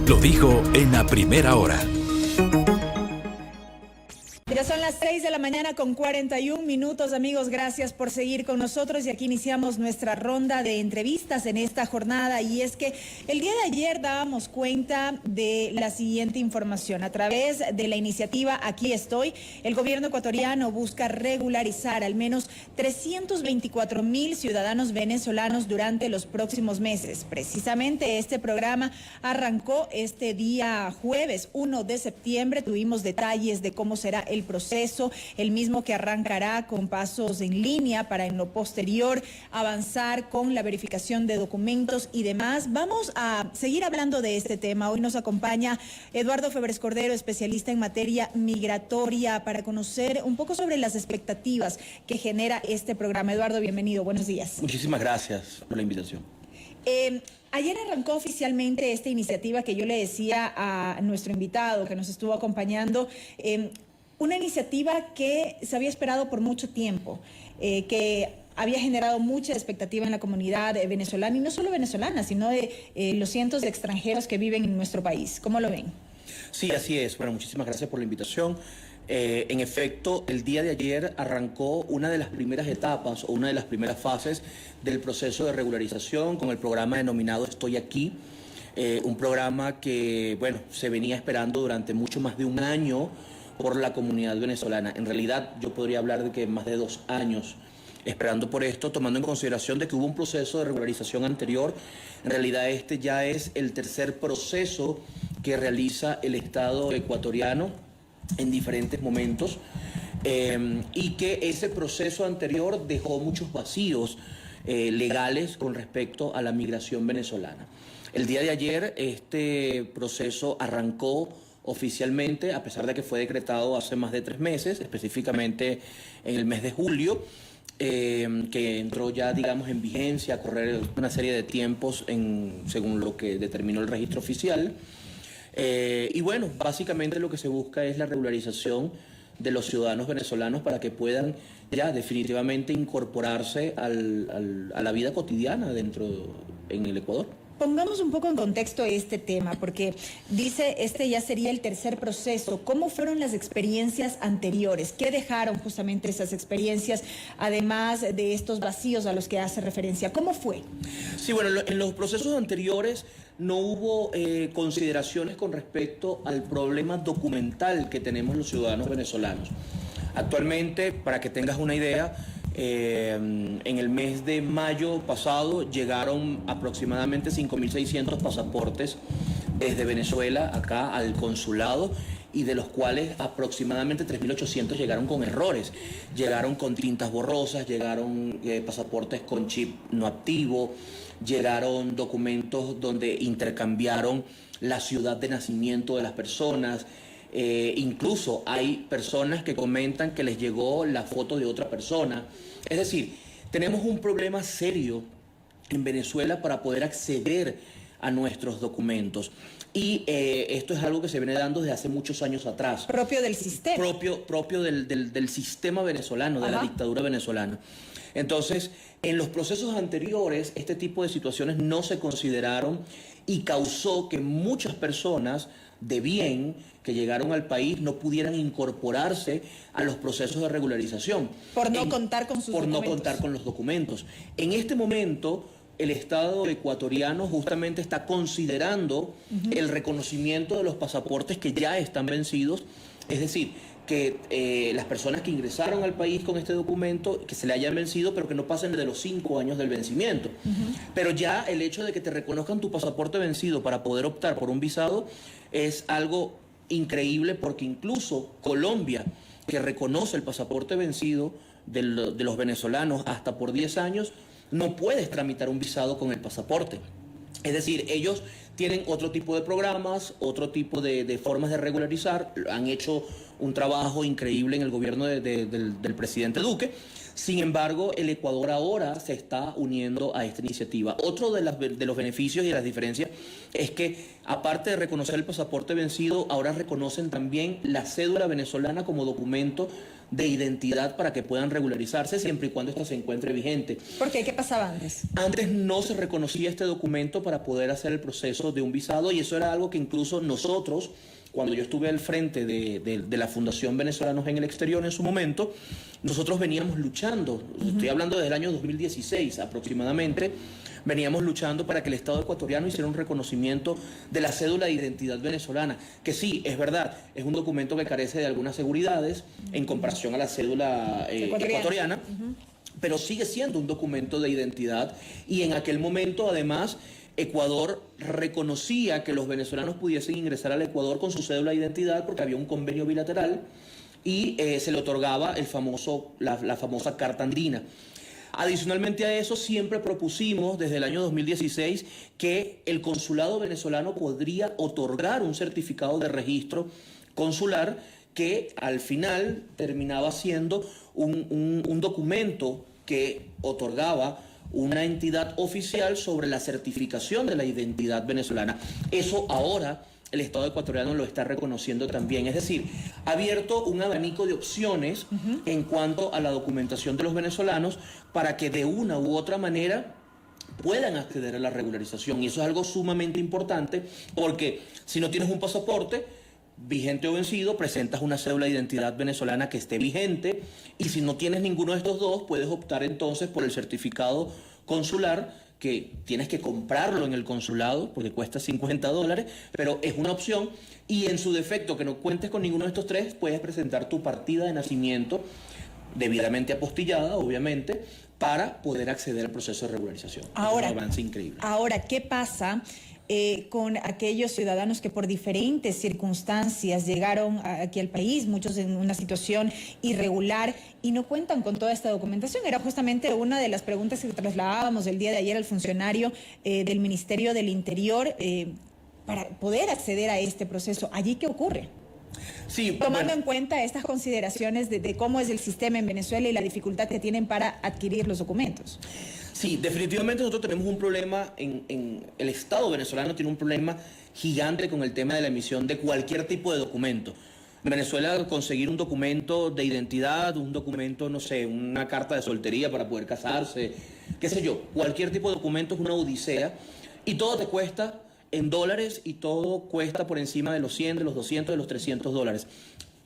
Lo dijo en la primera hora. Ya son las 6 de la mañana con 41 minutos, amigos. Gracias por seguir con nosotros y aquí iniciamos nuestra ronda de entrevistas en esta jornada. Y es que el día de ayer dábamos cuenta de la siguiente información. A través de la iniciativa Aquí Estoy, el gobierno ecuatoriano busca regularizar al menos 324,000 ciudadanos venezolanos durante los próximos meses. Precisamente este programa arrancó este día jueves 1 de septiembre. Tuvimos detalles de cómo será el proceso, el mismo que arrancará con pasos en línea para en lo posterior avanzar con la verificación de documentos y demás. Vamos a seguir hablando de este tema. Hoy nos acompaña Eduardo Febres Cordero, especialista en materia migratoria, para conocer un poco sobre las expectativas que genera este programa. Eduardo, bienvenido, buenos días. Muchísimas gracias por la invitación. Ayer arrancó oficialmente esta iniciativa que yo le decía a nuestro invitado que nos estuvo acompañando, una iniciativa que se había esperado por mucho tiempo, que había generado mucha expectativa en la comunidad venezolana, y no solo venezolana, sino de los cientos de extranjeros que viven en nuestro país. ¿Cómo lo ven? Sí, así es. Bueno, muchísimas gracias por la invitación. En efecto, el día de ayer arrancó una de las primeras etapas o una de las primeras fases del proceso de regularización con el programa denominado Estoy Aquí, un programa que, bueno, se venía esperando durante mucho más de un año por la comunidad venezolana. En realidad, yo podría hablar de que más de 2 años esperando por esto, tomando en consideración de que hubo un proceso de regularización anterior. En realidad, este ya es el tercer proceso que realiza el Estado ecuatoriano en diferentes momentos, y que ese proceso anterior dejó muchos vacíos legales con respecto a la migración venezolana. El día de ayer este proceso arrancó oficialmente, a pesar de que fue decretado hace más de 3 meses, específicamente en el mes de julio, que entró ya, digamos, en vigencia, a correr una serie de tiempos según lo que determinó el registro oficial. Y bueno, básicamente lo que se busca es la regularización de los ciudadanos venezolanos para que puedan ya definitivamente incorporarse a la vida cotidiana en el Ecuador. Pongamos un poco en contexto este tema, porque dice este ya sería el tercer proceso. ¿Cómo fueron las experiencias anteriores? ¿Qué dejaron justamente esas experiencias, además de estos vacíos a los que hace referencia? ¿Cómo fue? Sí, bueno, en los procesos anteriores no hubo consideraciones con respecto al problema documental que tenemos los ciudadanos venezolanos. Actualmente, para que tengas una idea, en el mes de mayo pasado llegaron aproximadamente 5.600 pasaportes desde Venezuela acá al consulado, y de los cuales aproximadamente 3.800 llegaron con errores, llegaron con tintas borrosas, llegaron pasaportes con chip no activo, llegaron documentos donde intercambiaron la ciudad de nacimiento de las personas. Incluso hay personas que comentan que les llegó la foto de otra persona. Es decir, tenemos un problema serio en Venezuela para poder acceder a nuestros documentos. Y esto es algo que se viene dando desde hace muchos años atrás. Propio del sistema. Propio del sistema venezolano, de la dictadura venezolana. Entonces, en los procesos anteriores, este tipo de situaciones no se consideraron y causó que muchas personas de bien que llegaron al país no pudieran incorporarse a los procesos de regularización. Por no contar con sus documentos. Por no contar con los documentos. En este momento, el Estado ecuatoriano justamente está considerando el reconocimiento de los pasaportes que ya están vencidos, es decir, que las personas que ingresaron al país con este documento, que se le hayan vencido, pero que no pasen de los 5 años del vencimiento. Pero ya el hecho de que te reconozcan tu pasaporte vencido para poder optar por un visado es algo increíble, porque incluso Colombia, que reconoce el pasaporte vencido de los venezolanos hasta por 10 años, no puedes tramitar un visado con el pasaporte. Es decir, ellos tienen otro tipo de programas, otro tipo de formas de regularizar. Han hecho un trabajo increíble en el gobierno del presidente Duque. Sin embargo, el Ecuador ahora se está uniendo a esta iniciativa. Otro de los beneficios y de las diferencias es que, aparte de reconocer el pasaporte vencido, ahora reconocen también la cédula venezolana como documento de identidad para que puedan regularizarse siempre y cuando esta se encuentre vigente. ¿Por qué? ¿Qué pasaba antes? Antes no se reconocía este documento para poder hacer el proceso de un visado, y eso era algo que incluso nosotros, cuando yo estuve al frente de la Fundación Venezolanos en el Exterior en su momento, nosotros veníamos luchando, estoy hablando desde el año 2016 aproximadamente, veníamos luchando para que el Estado ecuatoriano hiciera un reconocimiento de la cédula de identidad venezolana, que sí, es verdad, es un documento que carece de algunas seguridades en comparación a la cédula ecuatoriana, pero sigue siendo un documento de identidad, y en aquel momento además Ecuador reconocía que los venezolanos pudiesen ingresar al Ecuador con su cédula de identidad porque había un convenio bilateral y se le otorgaba la famosa carta andina. Adicionalmente a eso, siempre propusimos desde el año 2016 que el consulado venezolano podría otorgar un certificado de registro consular que al final terminaba siendo un documento que otorgaba una entidad oficial sobre la certificación de la identidad venezolana. Eso ahora el Estado ecuatoriano lo está reconociendo también. Es decir, ha abierto un abanico de opciones en cuanto a la documentación de los venezolanos para que de una u otra manera puedan acceder a la regularización. Y eso es algo sumamente importante porque si no tienes un pasaporte vigente o vencido, presentas una cédula de identidad venezolana que esté vigente, y si no tienes ninguno de estos dos, puedes optar entonces por el certificado consular, que tienes que comprarlo en el consulado porque cuesta $50, pero es una opción, y en su defecto que no cuentes con ninguno de estos tres, puedes presentar tu partida de nacimiento debidamente apostillada, obviamente, para poder acceder al proceso de regularización. Ahora, es un avance increíble. Ahora, ¿qué pasa con aquellos ciudadanos que por diferentes circunstancias llegaron aquí al país, muchos en una situación irregular y no cuentan con toda esta documentación? Era justamente una de las preguntas que trasladábamos el día de ayer al funcionario del Ministerio del Interior para poder acceder a este proceso. ¿Allí qué ocurre? Sí, tomando en cuenta estas consideraciones de cómo es el sistema en Venezuela y la dificultad que tienen para adquirir los documentos. Sí, definitivamente nosotros tenemos un problema, en el Estado venezolano tiene un problema gigante con el tema de la emisión de cualquier tipo de documento. En Venezuela, conseguir un documento de identidad, un documento, no sé, una carta de soltería para poder casarse, qué sé yo, cualquier tipo de documento es una odisea, y todo te cuesta en dólares, y todo cuesta por encima de los 100, de los 200, de los $300.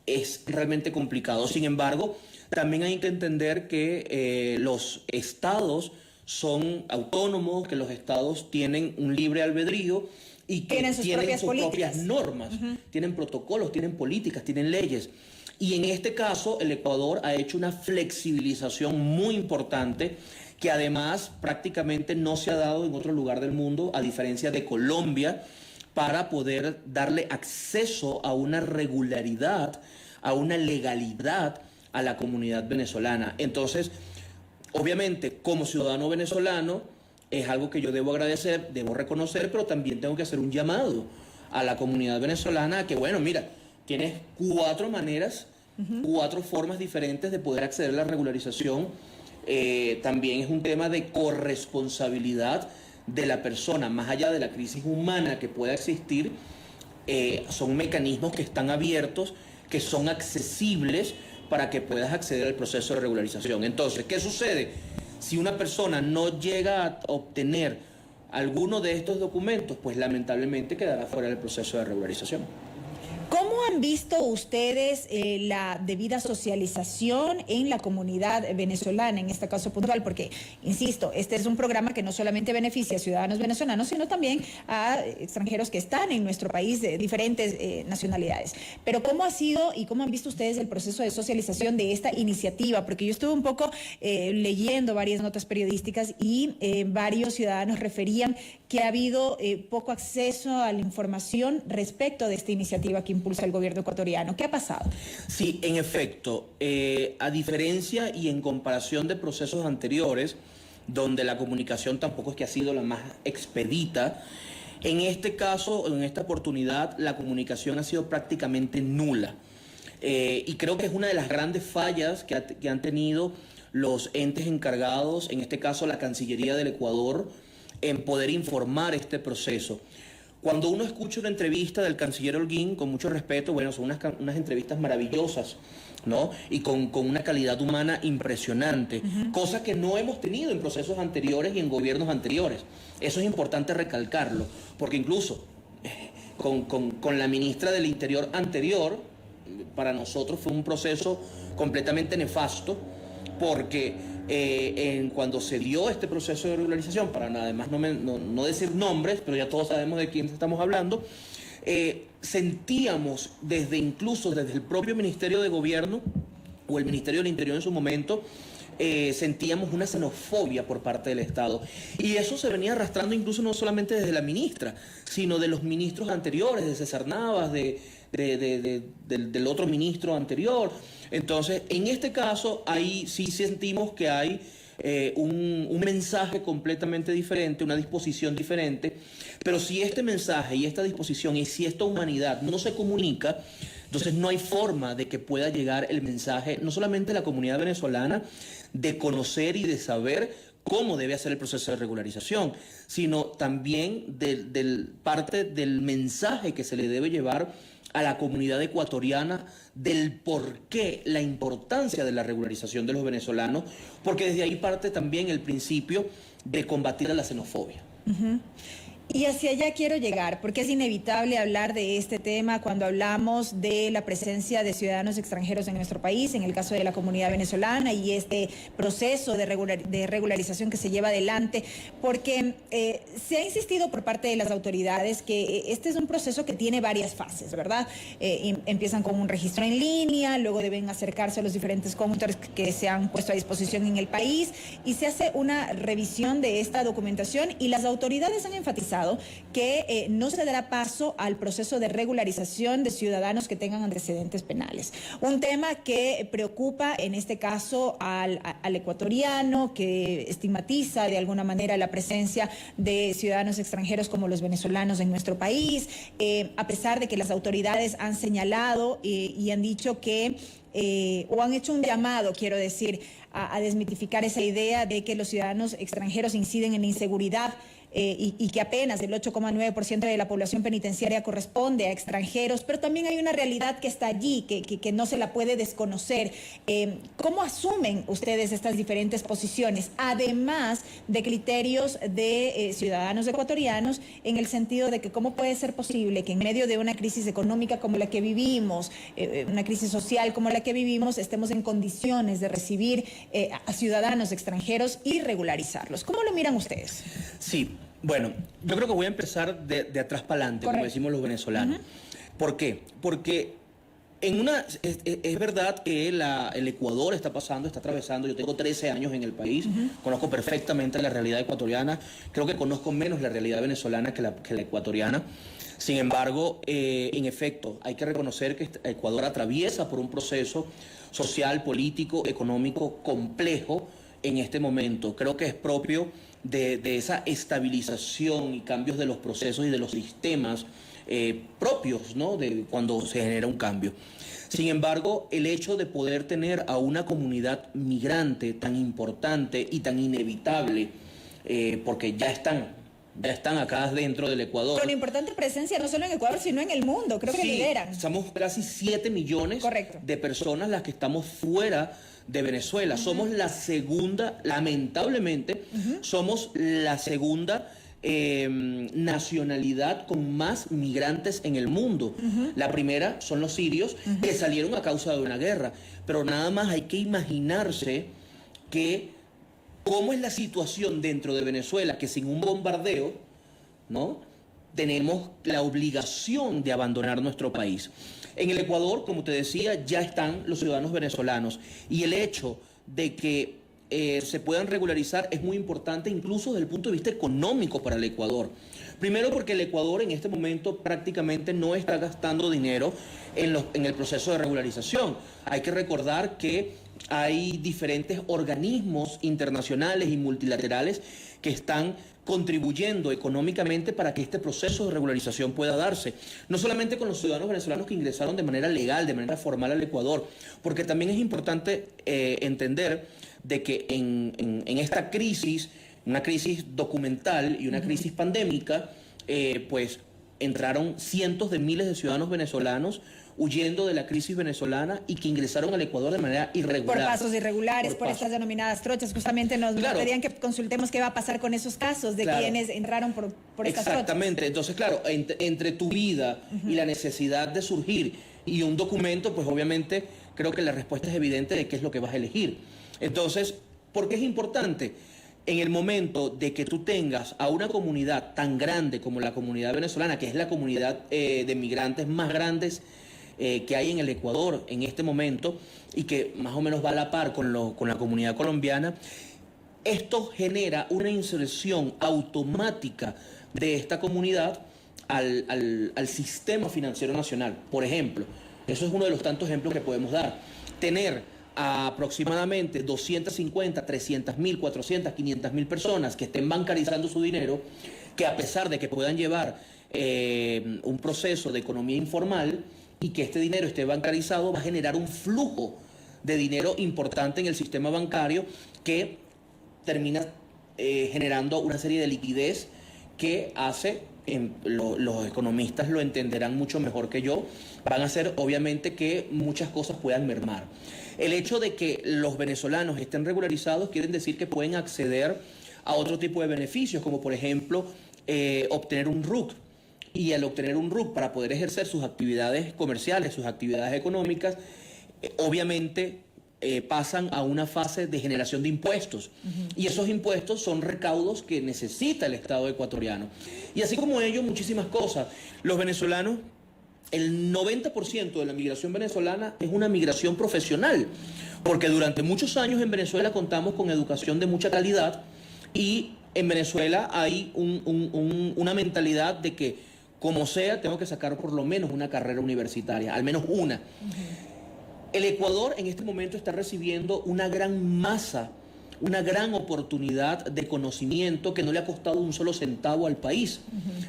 Es realmente complicado. Sin embargo, también hay que entender que los estados son autónomos, que los estados tienen un libre albedrío y que tienen sus propias normas, tienen protocolos, tienen políticas, tienen leyes. Y en este caso, el Ecuador ha hecho una flexibilización muy importante que además prácticamente no se ha dado en otro lugar del mundo, a diferencia de Colombia, para poder darle acceso a una regularidad, a una legalidad a la comunidad venezolana. Entonces, obviamente, como ciudadano venezolano, es algo que yo debo agradecer, debo reconocer, pero también tengo que hacer un llamado a la comunidad venezolana a que, bueno, mira, tienes 4 maneras, 4 formas diferentes de poder acceder a la regularización. También es un tema de corresponsabilidad de la persona, más allá de la crisis humana que pueda existir. Son mecanismos que están abiertos, que son accesibles para que puedas acceder al proceso de regularización. Entonces, ¿qué sucede? Si una persona no llega a obtener alguno de estos documentos, pues lamentablemente quedará fuera del proceso de regularización. ¿Cómo han visto ustedes la debida socialización en la comunidad venezolana, en este caso puntual? Porque, insisto, este es un programa que no solamente beneficia a ciudadanos venezolanos, sino también a extranjeros que están en nuestro país de diferentes nacionalidades. Pero ¿cómo ha sido y cómo han visto ustedes el proceso de socialización de esta iniciativa? Porque yo estuve un poco leyendo varias notas periodísticas y varios ciudadanos referían que ha habido poco acceso a la información respecto de esta iniciativa que impulsa el gobierno ecuatoriano. ¿Qué ha pasado? Sí, en efecto, a diferencia y en comparación de procesos anteriores, donde la comunicación tampoco es que ha sido la más expedita, en este caso, en esta oportunidad, la comunicación ha sido prácticamente nula. Y creo que es una de las grandes fallas que han tenido los entes encargados, en este caso la Cancillería del Ecuador, en poder informar este proceso. Cuando uno escucha una entrevista del canciller Holguín, con mucho respeto, bueno, son unas entrevistas maravillosas, ¿no? Y con una calidad humana impresionante, cosa que no hemos tenido en procesos anteriores y en gobiernos anteriores. Eso es importante recalcarlo, porque incluso con la ministra del Interior anterior, para nosotros fue un proceso completamente nefasto, porque cuando se dio este proceso de regularización, para además no decir nombres, pero ya todos sabemos de quién estamos hablando, sentíamos incluso desde el propio Ministerio de Gobierno o el Ministerio del Interior en su momento, sentíamos una xenofobia por parte del Estado. Y eso se venía arrastrando incluso no solamente desde la ministra, sino de los ministros anteriores, de César Navas, del otro ministro anterior. Entonces, en este caso, ahí sí sentimos que hay un mensaje completamente diferente, una disposición diferente, pero si este mensaje y esta disposición y si esta humanidad no se comunica, entonces no hay forma de que pueda llegar el mensaje, no solamente de la comunidad venezolana, de conocer y de saber cómo debe hacer el proceso de regularización, sino también parte del mensaje que se le debe llevar a la comunidad ecuatoriana del por qué, la importancia de la regularización de los venezolanos, porque desde ahí parte también el principio de combatir a la xenofobia. Y hacia allá quiero llegar, porque es inevitable hablar de este tema cuando hablamos de la presencia de ciudadanos extranjeros en nuestro país, en el caso de la comunidad venezolana y este proceso de regularización que se lleva adelante, porque se ha insistido por parte de las autoridades que este es un proceso que tiene varias fases, ¿verdad? Empiezan con un registro en línea, luego deben acercarse a los diferentes cómputos que se han puesto a disposición en el país y se hace una revisión de esta documentación y las autoridades han enfatizado que no se dará paso al proceso de regularización de ciudadanos que tengan antecedentes penales. Un tema que preocupa en este caso al ecuatoriano, que estigmatiza de alguna manera la presencia de ciudadanos extranjeros como los venezolanos en nuestro país, a pesar de que las autoridades han señalado y han dicho que o han hecho un llamado, quiero decir, a desmitificar esa idea de que los ciudadanos extranjeros inciden en la inseguridad y que apenas el 8,9% de la población penitenciaria corresponde a extranjeros, pero también hay una realidad que está allí, que no se la puede desconocer. ¿Cómo asumen ustedes estas diferentes posiciones, además de criterios de ciudadanos ecuatorianos, en el sentido de que cómo puede ser posible que en medio de una crisis económica como la que vivimos, una crisis social como la que vivimos, estemos en condiciones de recibir a ciudadanos extranjeros y regularizarlos? ¿Cómo lo miran ustedes? Sí. Bueno, yo creo que voy a empezar de atrás para adelante, como decimos los venezolanos. ¿Por qué? Porque es verdad que el Ecuador está atravesando, yo tengo 13 años en el país, conozco perfectamente la realidad ecuatoriana, creo que conozco menos la realidad venezolana que la ecuatoriana. Sin embargo, en efecto, hay que reconocer que Ecuador atraviesa por un proceso social, político, económico complejo en este momento. Creo que es propio de esa estabilización y cambios de los procesos y de los sistemas propios, ¿no?, de cuando se genera un cambio. Sin embargo, el hecho de poder tener a una comunidad migrante tan importante y tan inevitable, porque ya están acá dentro del Ecuador. Con importante presencia no solo en Ecuador, sino en el mundo, creo que lideran. Somos casi 7 millones de personas las que estamos fuera de Venezuela. Somos la segunda, lamentablemente, somos la segunda nacionalidad con más migrantes en el mundo. La primera son los sirios, que salieron a causa de una guerra. Pero nada más hay que imaginarse cómo es la situación dentro de Venezuela, que sin un bombardeo, ¿no?, tenemos la obligación de abandonar nuestro país. En el Ecuador, como te decía, ya están los ciudadanos venezolanos y el hecho de que se puedan regularizar es muy importante incluso desde el punto de vista económico para el Ecuador. Primero porque el Ecuador en este momento prácticamente no está gastando dinero en el proceso de regularización. Hay que recordar que hay diferentes organismos internacionales y multilaterales que están contribuyendo económicamente para que este proceso de regularización pueda darse. No solamente con los ciudadanos venezolanos que ingresaron de manera legal, de manera formal al Ecuador, porque también es importante entender de que en esta crisis, una crisis documental y una crisis pandémica, pues entraron cientos de miles de ciudadanos venezolanos huyendo de la crisis venezolana y que ingresaron al Ecuador de manera irregular. Por pasos irregulares, por estas denominadas trochas. Justamente nos pedían que consultemos qué va a pasar con esos casos de quienes entraron por estas trochas. Exactamente. Entonces, claro, entre tu vida y la necesidad de surgir y un documento, pues obviamente creo que la respuesta es evidente de qué es lo que vas a elegir. Entonces, ¿por qué es importante? En el momento de que tú tengas a una comunidad tan grande como la comunidad venezolana, que es la comunidad de migrantes más grandes que hay en el Ecuador en este momento y que más o menos va a la par con la comunidad colombiana, esto genera una inserción automática de esta comunidad al sistema financiero nacional. Por ejemplo, eso es uno de los tantos ejemplos que podemos dar. Tener a aproximadamente 250, 300.000, 400, 500.000 personas que estén bancarizando su dinero, que a pesar de que puedan llevar un proceso de economía informal y que este dinero esté bancarizado, va a generar un flujo de dinero importante en el sistema bancario que termina generando una serie de liquidez que hace, los economistas lo entenderán mucho mejor que yo, van a hacer obviamente que muchas cosas puedan mermar. El hecho de que los venezolanos estén regularizados quiere decir que pueden acceder a otro tipo de beneficios, como por ejemplo obtener un RUC. Y al obtener un RUC para poder ejercer sus actividades comerciales, sus actividades económicas, obviamente pasan a una fase de generación de impuestos. Y esos impuestos son recaudos que necesita el Estado ecuatoriano. Y así como ello, muchísimas cosas. Los venezolanos, el 90% de la migración venezolana es una migración profesional, porque durante muchos años en Venezuela contamos con educación de mucha calidad y en Venezuela hay una mentalidad de que como sea, tengo que sacar por lo menos una carrera universitaria, al menos una. El Ecuador en este momento está recibiendo una gran masa, una gran oportunidad de conocimiento que no le ha costado un solo centavo al país.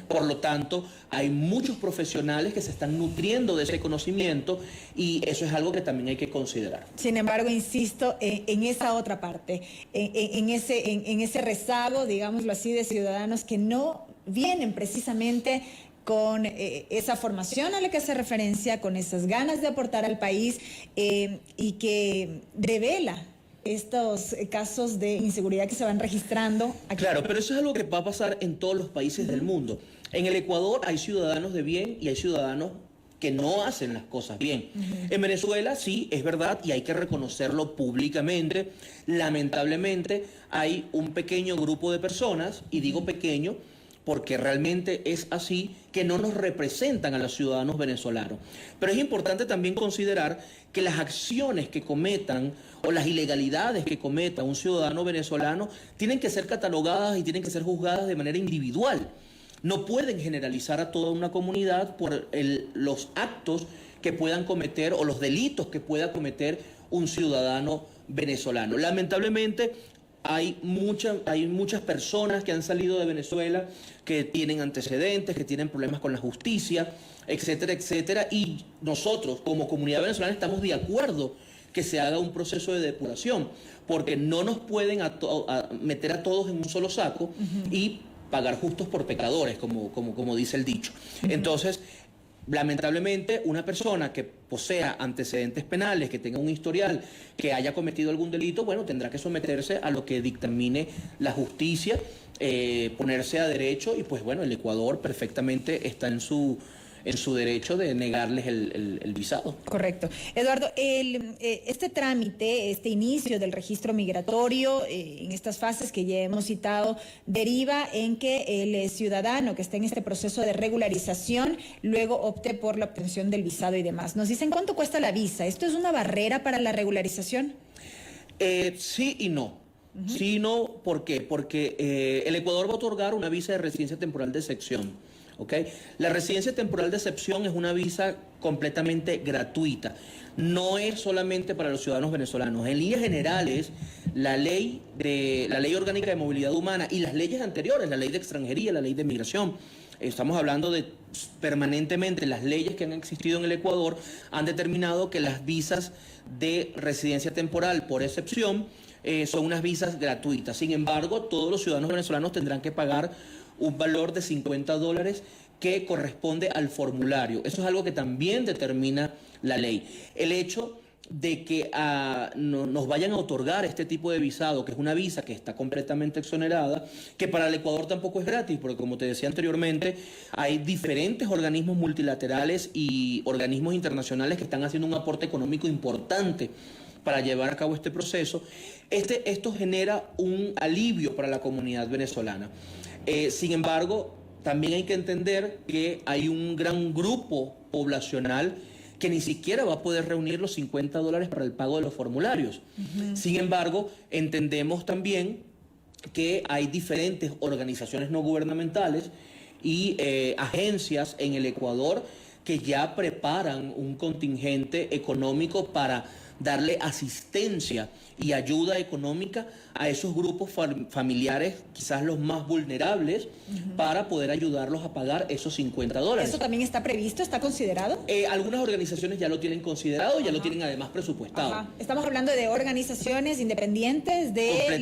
Por lo tanto, hay muchos profesionales que se están nutriendo de ese conocimiento y eso es algo que también hay que considerar. Sin embargo, insisto en esa otra parte, en ese rezago, digámoslo así, de ciudadanos que no vienen precisamente con esa formación a la que hace referencia, con esas ganas de aportar al país y que revela estos casos de inseguridad que se van registrando aquí. Claro, pero eso es algo que va a pasar en todos los países del mundo. En el Ecuador hay ciudadanos de bien y hay ciudadanos que no hacen las cosas bien. En Venezuela sí, es verdad, y hay que reconocerlo públicamente. Lamentablemente hay un pequeño grupo de personas, y digo pequeño, porque realmente es así, que no nos representan a los ciudadanos venezolanos. Pero es importante también considerar que las acciones que cometan o las ilegalidades que cometa un ciudadano venezolano tienen que ser catalogadas y tienen que ser juzgadas de manera individual. No pueden generalizar a toda una comunidad por los actos que puedan cometer o los delitos que pueda cometer un ciudadano venezolano. Lamentablemente, hay muchas personas que han salido de Venezuela que tienen antecedentes, que tienen problemas con la justicia, etcétera, etcétera. Y nosotros, como comunidad venezolana, estamos de acuerdo que se haga un proceso de depuración, porque no nos pueden meter a todos en un solo saco y pagar justos por pecadores, como dice el dicho. Entonces, lamentablemente, una persona que posea antecedentes penales, que tenga un historial, que haya cometido algún delito, bueno, tendrá que someterse a lo que dictamine la justicia, ponerse a derecho y pues bueno, el Ecuador perfectamente está en su derecho de negarles el visado. Correcto. Eduardo, este trámite, este inicio del registro migratorio, en estas fases que ya hemos citado, deriva en que el ciudadano que está en este proceso de regularización luego opte por la obtención del visado y demás. Nos dicen, ¿cuánto cuesta la visa? ¿Esto es una barrera para la regularización? Sí y no. Sí y no, ¿por qué? Porque el Ecuador va a otorgar una visa de residencia temporal de excepción. ¿Okay? La residencia temporal de excepción es una visa completamente gratuita. No es solamente para los ciudadanos venezolanos. En líneas generales, la ley orgánica de movilidad humana y las leyes anteriores, la ley de extranjería, la ley de migración, estamos hablando de permanentemente las leyes que han existido en el Ecuador han determinado que las visas de residencia temporal por excepción son unas visas gratuitas. Sin embargo, todos los ciudadanos venezolanos tendrán que pagar un valor de $50 que corresponde al formulario. Eso es algo que también determina la ley. El hecho de que nos vayan a otorgar este tipo de visado, que es una visa que está completamente exonerada, que para el Ecuador tampoco es gratis, porque como te decía anteriormente, hay diferentes organismos multilaterales y organismos internacionales que están haciendo un aporte económico importante para llevar a cabo este proceso. Esto genera un alivio para la comunidad venezolana. Sin embargo, también hay que entender que hay un gran grupo poblacional que ni siquiera va a poder reunir los $50 para el pago de los formularios. Sin embargo, entendemos también que hay diferentes organizaciones no gubernamentales y agencias en el Ecuador que ya preparan un contingente económico para darle asistencia y ayuda económica a esos grupos familiares, quizás los más vulnerables, para poder ayudarlos a pagar esos $50. ¿Eso también está previsto, está considerado? Algunas organizaciones ya lo tienen considerado, ya lo tienen además presupuestado. Estamos hablando de organizaciones independientes de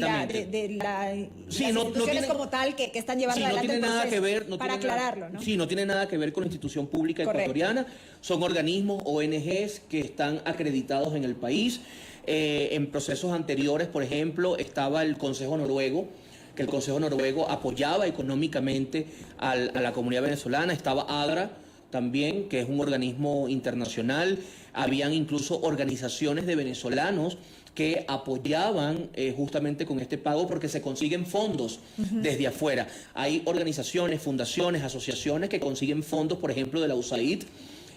las instituciones como tal que están llevando adelante el proceso, para aclararlo, ¿no? Sí, no tiene nada que ver con la institución pública ecuatoriana. Son organismos, ONGs, que están acreditados en el país. En procesos anteriores, por ejemplo, estaba el Consejo Noruego, que el Consejo Noruego apoyaba económicamente a la comunidad venezolana. Estaba ADRA también, que es un organismo internacional. Habían incluso organizaciones de venezolanos que apoyaban justamente con este pago, porque se consiguen fondos desde afuera. Hay organizaciones, fundaciones, asociaciones que consiguen fondos, por ejemplo, de la USAID,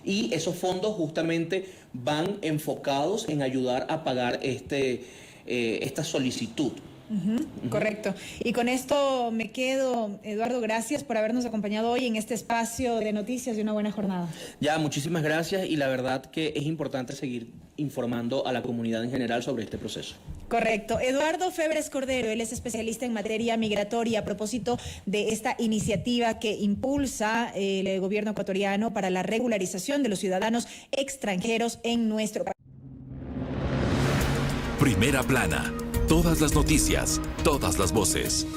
y esos fondos justamente van enfocados en ayudar a pagar esta solicitud. Correcto. Y con esto me quedo. Eduardo, gracias por habernos acompañado hoy en este espacio de noticias y una buena jornada. Ya, muchísimas gracias, y la verdad que es importante seguir informando a la comunidad en general sobre este proceso. Correcto. Eduardo Febres Cordero, él es especialista en materia migratoria a propósito de esta iniciativa que impulsa el gobierno ecuatoriano para la regularización de los ciudadanos extranjeros en nuestro país. Primera plana. Todas las noticias, todas las voces.